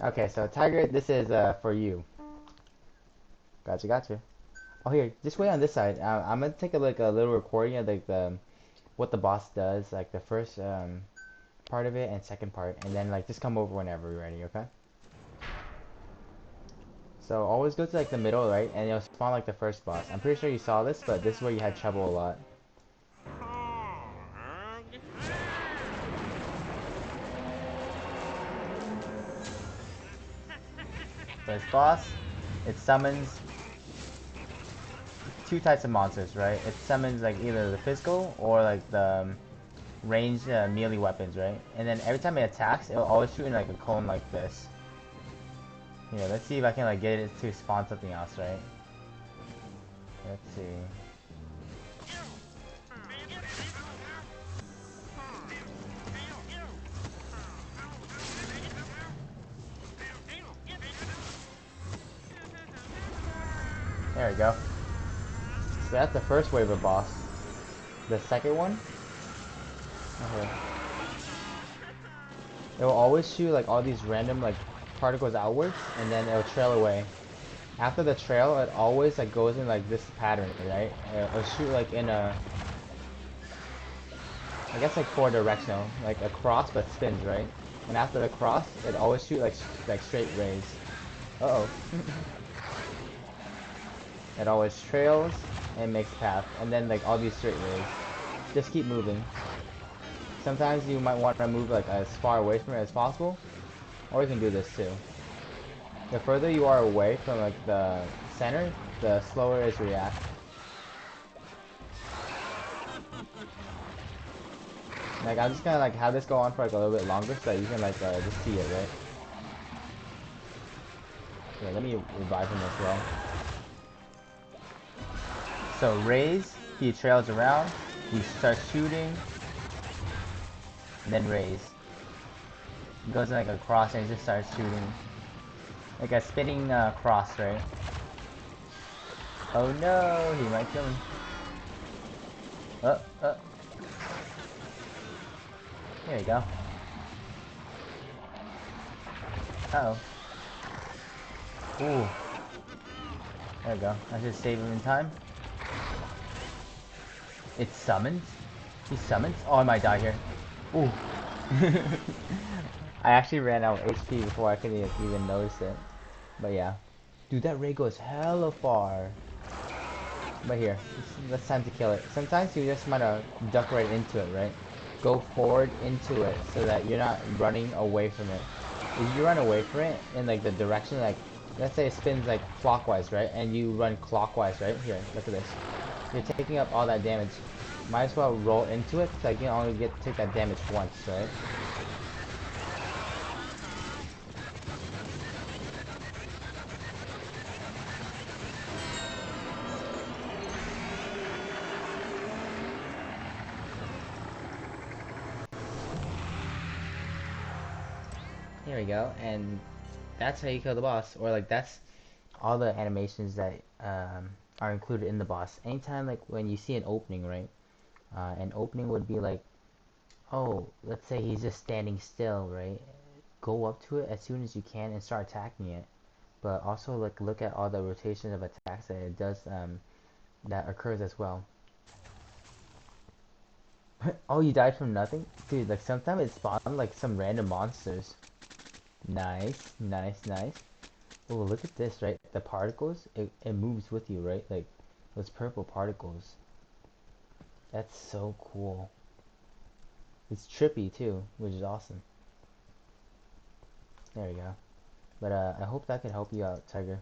Okay, so Tiger, this is for you. Gotcha, gotcha. Oh, here, just wait on this side. I'm gonna take a little recording of like the what the boss does, like the first part of it and second part, and then like just come over whenever you're ready, okay? So always go to like the middle, right? And you'll spawn like the first boss. I'm pretty sure you saw this, but this is where you had trouble a lot. First boss, it summons two types of monsters, right? It summons like either the physical or like the ranged melee weapons, right? And then every time it attacks, it'll always shoot in like a cone like this. Here, let's see if I can like get it to spawn something else, right? Let's see. There we go. So that's the first wave of boss. The second one, okay. It will always shoot like all these random like particles outwards, and then it'll trail away. After the trail, it always like goes in like this pattern, right? It'll shoot like in a, I guess like four directional, like a cross but spins, right? And after the cross, it always shoot like straight rays. Uh oh. It always trails and makes path, and then like all these straight rays. Just keep moving. Sometimes you might want to move like as far away from it as possible, or you can do this too. The further you are away from like the center, the slower it reacts. Like I'm just gonna like have this go on for like a little bit longer so that you can like just see it, right? Yeah, let me revive him as well. So raise, he trails around, he starts shooting, and then raise. He goes like across and he just starts shooting. Like a spinning cross, right? Oh no, he might kill me. Uh, uh, there you go. Uh oh. Ooh, there we go. I should save him in time. It summons? He summons? Oh, I might die here. Ooh. I actually ran out of HP before I could even notice it. But yeah. Dude, that ray goes hella far. But here, it's time to kill it. Sometimes you just might duck right into it, right? Go forward into it so that you're not running away from it. If you run away from it in like the direction, like let's say it spins like clockwise, right? And you run clockwise, right? Here, look at this. You're taking up all that damage. Might as well roll into it so you can only take that damage once, right? Here we go, and that's how you kill the boss, or like that's all the animations that are included in the boss. Anytime like when you see an opening, right? An opening would be like, oh, let's say he's just standing still, right? Go up to it as soon as you can and start attacking it. But also like look at all the rotation of attacks that it does that occurs as well. Oh, you died from nothing? Dude, like sometimes it spawned like some random monsters. Nice, nice, nice. Oh, look at this, right? The particles, it moves with you, right? Like those purple particles. That's so cool. It's trippy too, which is awesome. There you go. But I hope that could help you out, Tiger.